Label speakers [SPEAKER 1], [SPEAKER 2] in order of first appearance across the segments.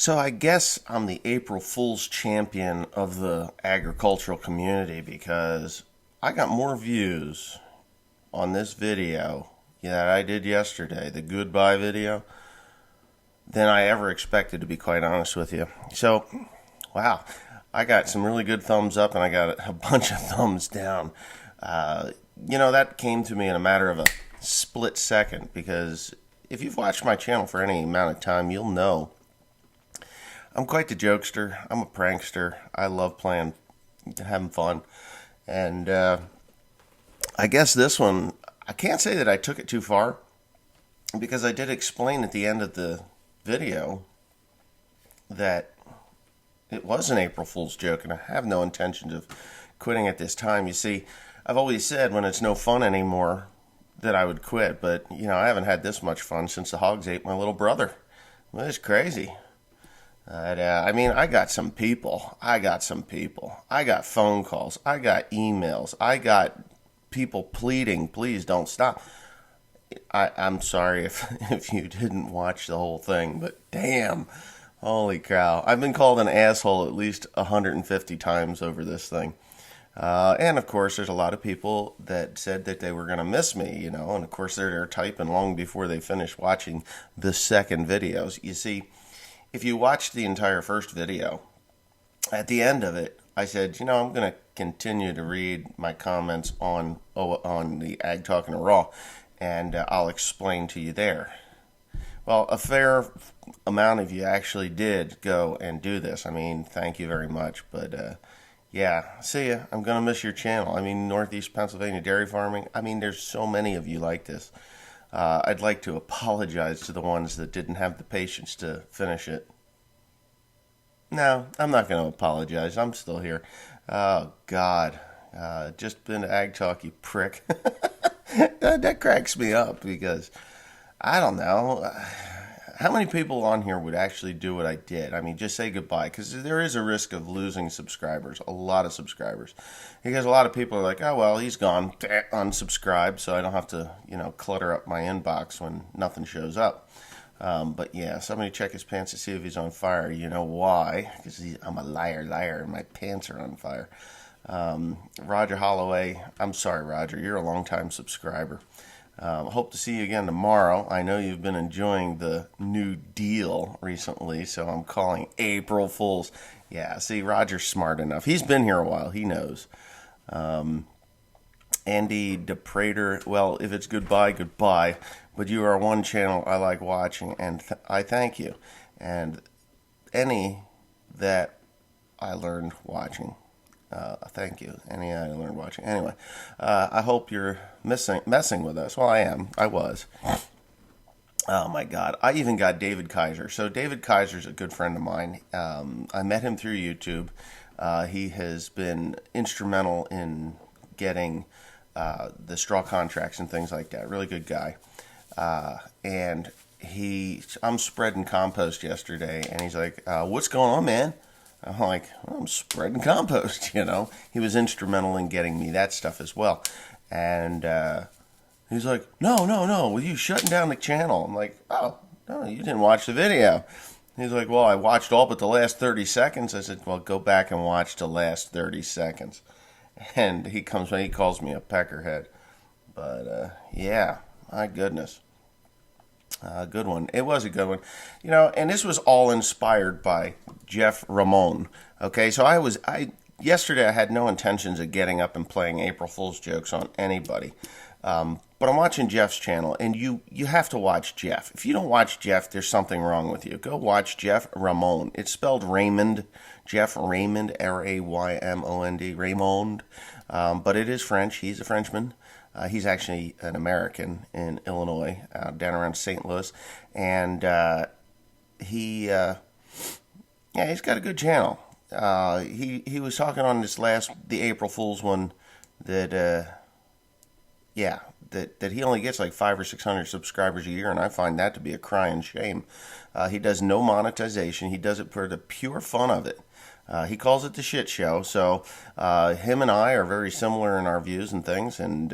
[SPEAKER 1] So I guess I'm the April Fool's champion of the agricultural community because I got more views on this video that I did yesterday, the goodbye video, than I ever expected, to be quite honest with you. So, wow, I got some really good thumbs up and I got a bunch of thumbs down. That came to me in a matter of a split second because if you've watched my channel for any amount of time, you'll know I'm quite the jokester. I'm a prankster. I love playing, having fun. And I guess this one, I can't say that I took it too far because I did explain at the end of the video that it was an April Fool's joke and I have no intention of quitting at this time. You see, I've always said when it's no fun anymore that I would quit, but I haven't had this much fun since the hogs ate my little brother. Well, it's crazy. I got some people. I got phone calls. I got emails. I got people pleading, please don't stop. I'm sorry if you didn't watch the whole thing, but damn, holy cow. I've been called an asshole at least 150 times over this thing. And of course, there's a lot of people that said that they were going to miss me, and of course they're typing long before they finish watching the second videos. You see, if you watched the entire first video, at the end of it, I said, I'm going to continue to read my comments on the Ag Talking Raw, and I'll explain to you there. Well, a fair amount of you actually did go and do this. Thank you very much. But, see ya. I'm going to miss your channel. Northeast Pennsylvania dairy farming. There's so many of you like this. I'd like to apologize to the ones that didn't have the patience to finish it. No, I'm not going to apologize. I'm still here. Oh, God. Just been to Ag Talk, you prick. That cracks me up because, I don't know, how many people on here would actually do what I did? Just say goodbye, because there is a risk of losing subscribers, a lot of subscribers. Because a lot of people are like, oh, well, he's gone, unsubscribe, so I don't have to, clutter up my inbox when nothing shows up. But yeah, somebody check his pants to see if he's on fire. You know why? Because I'm a liar, and my pants are on fire. Roger Holloway, I'm sorry, Roger, you're a long-time subscriber. Hope to see you again tomorrow. I know you've been enjoying the New Deal recently, so I'm calling April Fools. Yeah, see, Roger's smart enough. He's been here a while. He knows. Andy DePrater, well, if it's goodbye, goodbye. But you are one channel I like watching, and I thank you. And any that I learned watching. Thank you. Any I learned watching. Anyway, I hope you're messing with us. Well, I am. I was. Oh, my God. I even got David Kaiser. So David Kaiser's a good friend of mine. I met him through YouTube. He has been instrumental in getting the straw contracts and things like that. Really good guy. And I'm spreading compost yesterday, and he's like, what's going on, man? I'm like, well, I'm spreading compost, He was instrumental in getting me that stuff as well. And he's like, no, well, you shutting down the channel. I'm like, oh, no, you didn't watch the video. He's like, well, I watched all but the last 30 seconds. I said, well, go back and watch the last 30 seconds. And he calls me a peckerhead. But, yeah, my goodness. Good one. It was a good one. And this was all inspired by Jeff Ramon. Okay, so yesterday I had no intentions of getting up and playing April Fool's jokes on anybody. But I'm watching Jeff's channel, and you have to watch Jeff. If you don't watch Jeff, there's something wrong with you. Go watch Jeff Ramon. It's spelled Raymond. Jeff Raymond, Raymond, Raymond. But it is French. He's a Frenchman. He's actually an American in Illinois, down around St. Louis, and he's got a good channel. He was talking on the April Fool's one that he only gets like 500 or 600 subscribers a year, and I find that to be a crying shame. He does no monetization. He does it for the pure fun of it. He calls it the shit show. So him and I are very similar in our views and things. And,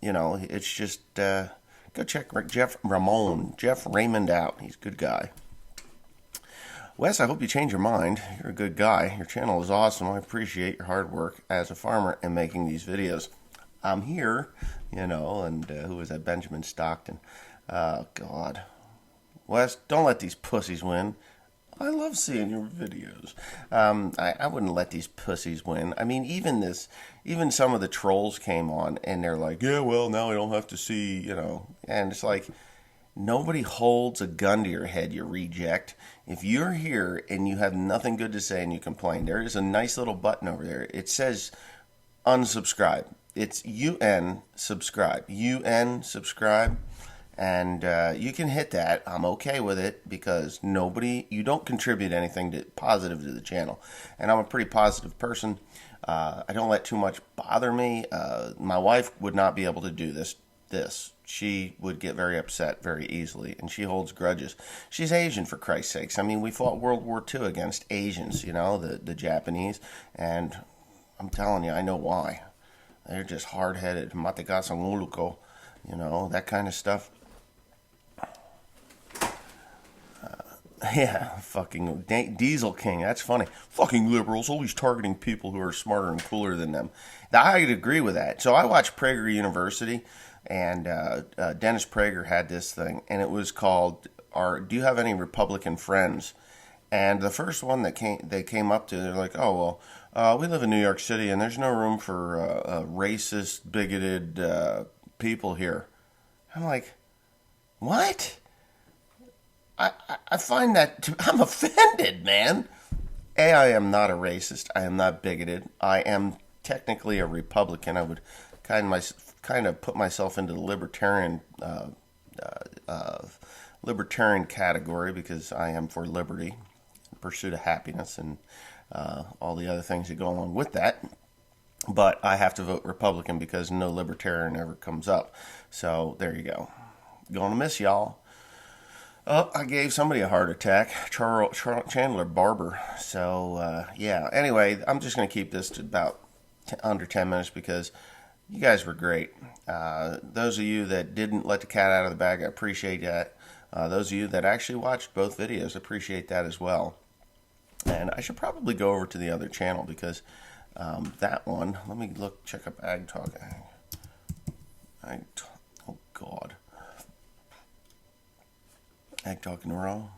[SPEAKER 1] it's just go check Jeff Ramon, Jeff Raymond out. He's a good guy. Wes, I hope you change your mind. You're a good guy. Your channel is awesome. I appreciate your hard work as a farmer and making these videos. I'm here, and who was that? Benjamin Stockton. Oh, God. Wes, don't let these pussies win. I love seeing your videos. I wouldn't let these pussies win. I mean, even some of the trolls came on and they're like, yeah, well, now I don't have to see, and it's like, nobody holds a gun to your head, you reject. If you're here and you have nothing good to say and you complain, there is a nice little button over there. It says unsubscribe. It's UN subscribe. UN subscribe. And you can hit that. I'm okay with it because you don't contribute anything positive to the channel. And I'm a pretty positive person. I don't let too much bother me. My wife would not be able to do this. She would get very upset very easily, and she holds grudges. She's Asian, for Christ's sakes. I mean, we fought World War II against Asians, the Japanese, and I'm telling you, I know why. They're just hard-headed. Mategasan uluko, that kind of stuff. Yeah, fucking Diesel King. That's funny. Fucking liberals always targeting people who are smarter and cooler than them. I'd agree with that. So I watched Prager University, and Dennis Prager had this thing, and it was called "Do you have any Republican friends?" And the first one they came up to, they're like, "Oh well, we live in New York City, and there's no room for racist, bigoted people here." I'm like, what? I find that I'm offended, man. I am not a racist. I am not bigoted. I am technically a Republican. I would kind of put myself into the libertarian category because I am for liberty, pursuit of happiness, and all the other things that go along with that. But I have to vote Republican because no libertarian ever comes up. So there you go. Gonna miss y'all. Oh, I gave somebody a heart attack. Chandler Barber. So, yeah. Anyway, I'm just going to keep this to about under 10 minutes because you guys were great. Those of you that didn't let the cat out of the bag, I appreciate that. Those of you that actually watched both videos, appreciate that as well. And I should probably go over to the other channel because that one, let me check up Ag Talk. Oh, God. Ag Talk Neuro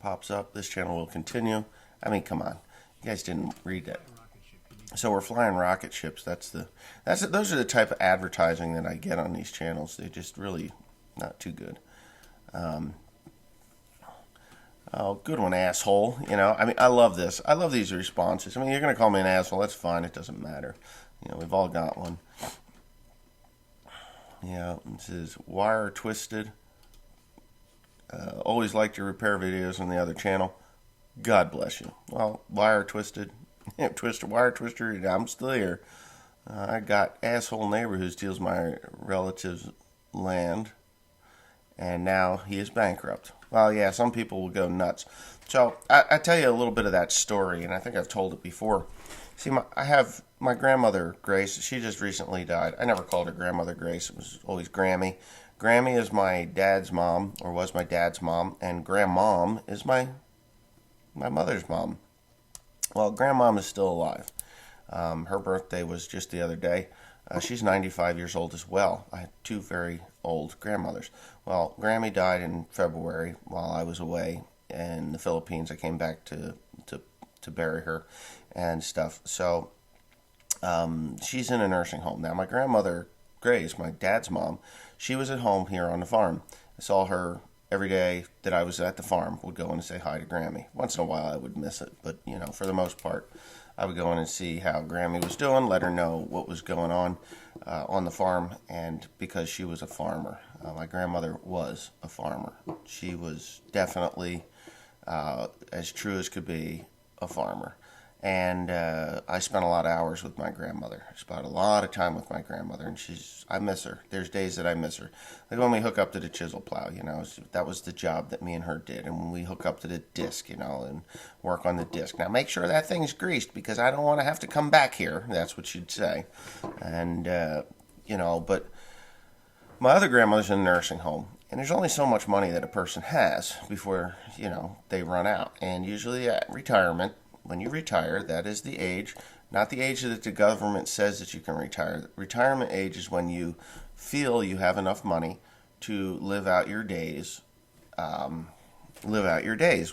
[SPEAKER 1] pops up. This channel will continue. I mean, come on, you guys didn't read that. So we're flying rocket ships. Those are the type of advertising that I get on these channels. They're just really not too good. Oh, good one, asshole. I mean, I love this. I love these responses. I mean, you're gonna call me an asshole. That's fine. It doesn't matter. We've all got one. Yeah, it says wire twisted. Always liked your repair videos on the other channel. God bless you. Well, wire twisted. Wire twister, I'm still here. I got asshole neighbor who steals my relative's land, and now he is bankrupt. Well, yeah, some people will go nuts. So I tell you a little bit of that story, and I think I've told it before. See, I have my grandmother, Grace. She just recently died. I never called her grandmother Grace. It was always Grammy. Grammy is my dad's mom, or was my dad's mom, and grandmom is my mother's mom. Well, grandmom is still alive. Her birthday was just the other day. She's 95 years old as well. I had two very old grandmothers. Well, Grammy died in February while I was away in the Philippines. I came back to bury her and stuff. So she's in a nursing home. Now, my grandmother, Grace, my dad's mom, she was at home here on the farm. I saw her every day that I was at the farm, would go in and say hi to Grammy. Once in a while I would miss it, but for the most part, I would go in and see how Grammy was doing, let her know what was going on the farm, and because she was a farmer. My grandmother was a farmer. She was definitely, as true as could be, a farmer. And I spent a lot of hours with my grandmother. I spent a lot of time with my grandmother, and I miss her. There's days that I miss her. Like when we hook up to the chisel plow, that was the job that me and her did. And when we hook up to the disc, and work on the disc. Now make sure that thing's greased because I don't want to have to come back here. That's what she'd say. And, but my other grandmother's in a nursing home. And there's only so much money that a person has before, they run out. And usually at retirement, when you retire, that is the age, not the age that the government says that you can retire. Retirement age is when you feel you have enough money to live out your days,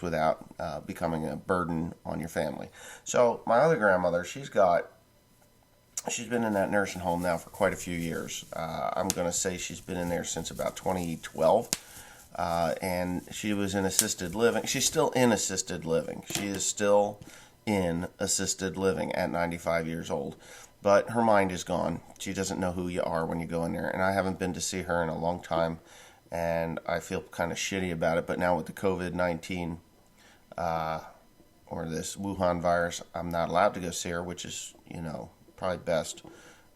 [SPEAKER 1] without becoming a burden on your family. So my other grandmother, she's been in that nursing home now for quite a few years. I'm going to say she's been in there since about 2012. And she was in assisted living. She's still in assisted living. She is still in assisted living at 95 years old. But her mind is gone. She doesn't know who you are when you go in there. And I haven't been to see her in a long time. And I feel kind of shitty about it. But now with the COVID-19 or this Wuhan virus, I'm not allowed to go see her, which is, probably best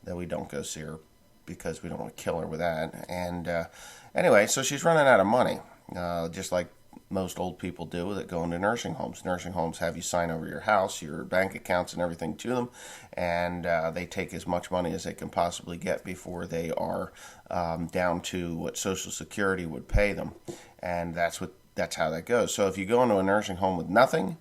[SPEAKER 1] that we don't go see her because we don't want to kill her with that. And anyway, so she's running out of money, just like most old people do that go into nursing homes. Nursing homes have you sign over your house, your bank accounts, and everything to them, and they take as much money as they can possibly get before they are down to what Social Security would pay them, and that's how that goes. So if you go into a nursing home with nothing,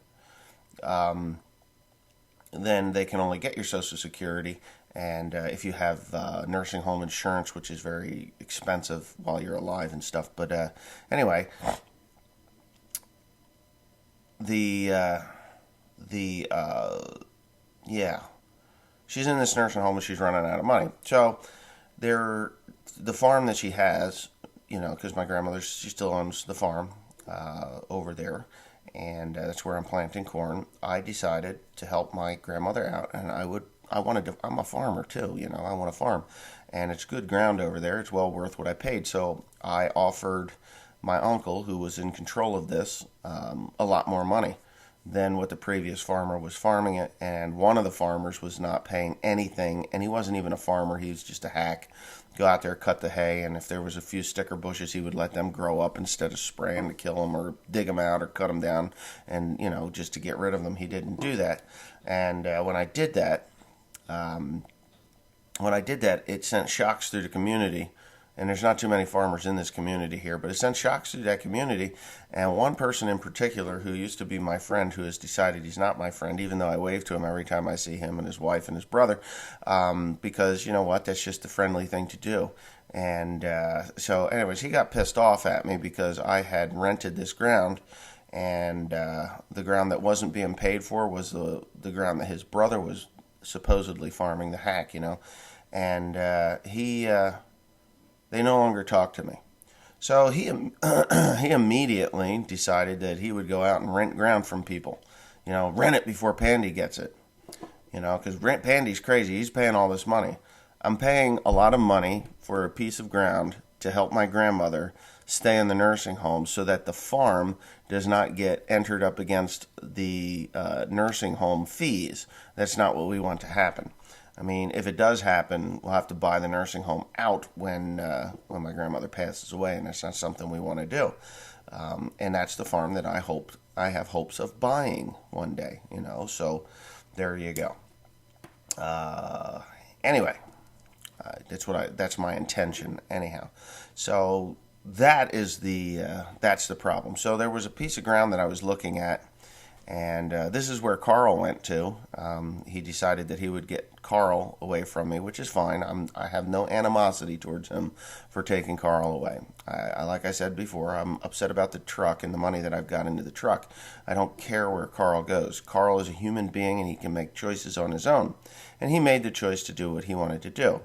[SPEAKER 1] then they can only get your Social Security. And if you have nursing home insurance, which is very expensive while you're alive and stuff. But anyway, she's in this nursing home and she's running out of money. So the farm that she has, because my grandmother, she still owns the farm over there. And that's where I'm planting corn. I decided to help my grandmother out, and I'm a farmer too, I want to farm. And it's good ground over there. It's well worth what I paid. So I offered my uncle, who was in control of this, a lot more money than what the previous farmer was farming it. And one of the farmers was not paying anything, and he wasn't even a farmer. He was just a hack. Go out there, cut the hay, and if there was a few sticker bushes, he would let them grow up instead of spraying to kill them or dig them out or cut them down and, just to get rid of them. He didn't do that. And when I did that, it sent shocks through the community. And there's not too many farmers in this community here, but it sent shocks through that community. And one person in particular who used to be my friend, who has decided he's not my friend, even though I wave to him every time I see him and his wife and his brother, because you know what, that's just the friendly thing to do. And so anyways, he got pissed off at me because I had rented this ground, and the ground that wasn't being paid for was the ground that his brother was supposedly farming, the hack, and they no longer talk to me. So he immediately decided that he would go out and rent ground from people. Rent it before Pandy gets it. Because Pandy's crazy. He's paying all this money. I'm paying a lot of money for a piece of ground to help my grandmother stay in the nursing home so that the farm does not get entered up against the nursing home fees. That's not what we want to happen. I mean, if it does happen, we'll have to buy the nursing home out when my grandmother passes away, and that's not something we want to do. And that's the farm that I have hopes of buying one day. So there you go. Anyway, that's my intention anyhow. So that's the problem. So there was a piece of ground that I was looking at. And this is where Carl went to. He decided that he would get Carl away from me, which is fine. I have no animosity towards him for taking Carl away. Like I said before, I'm upset about the truck and the money that I've got into the truck. I don't care where Carl goes. Carl is a human being, and he can make choices on his own. And he made the choice to do what he wanted to do.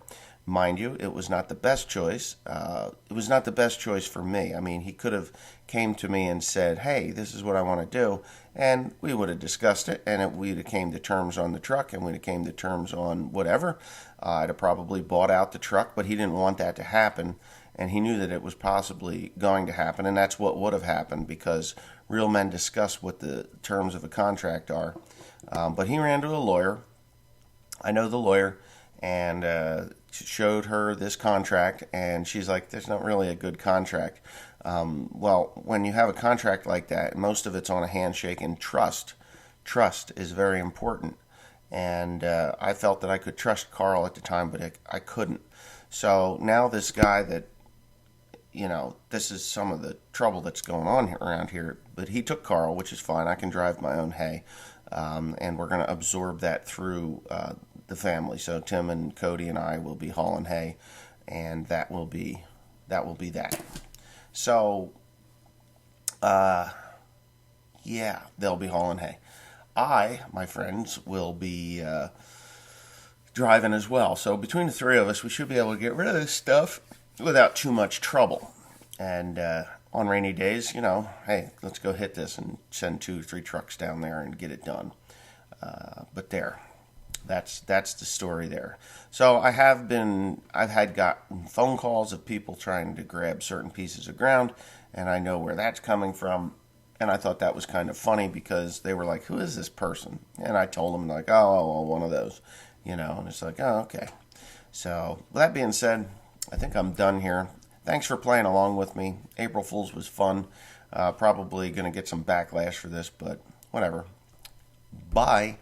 [SPEAKER 1] Mind you, it was not the best choice. It was not the best choice for me. I mean, he could have came to me and said, hey, this is what I want to do. And we would have discussed it, and we'd have came to terms on the truck, and we'd have came to terms on whatever. I'd have probably bought out the truck, but he didn't want that to happen. And he knew that it was possibly going to happen, and that's what would have happened, because real men discuss what the terms of a contract are. But he ran to a lawyer. I know the lawyer, and showed her this contract, and she's like, there's not really a good contract. Well, when you have a contract like that, most of it's on a handshake, and trust is very important. And I felt that I could trust Carl at the time, but I couldn't. So now this guy that, this is some of the trouble that's going on around here. But he took Carl, which is fine. I can drive my own hay, and we're going to absorb that through the family. So Tim and Cody and I will be hauling hay, and that will be that. So, yeah, they'll be hauling hay. My friends, will be driving as well. So between the three of us, we should be able to get rid of this stuff without too much trouble. And on rainy days, hey, let's go hit this and send 2 or 3 trucks down there and get it done. But that's the story there. So I've gotten phone calls of people trying to grab certain pieces of ground, and I know where that's coming from. And I thought that was kind of funny because they were like, "Who is this person?" And I told them, like, "Oh, well, one of those," and it's like, "Oh, okay." So with that being said, I think I'm done here. Thanks for playing along with me. April Fool's was fun. Probably going to get some backlash for this, but whatever. Bye.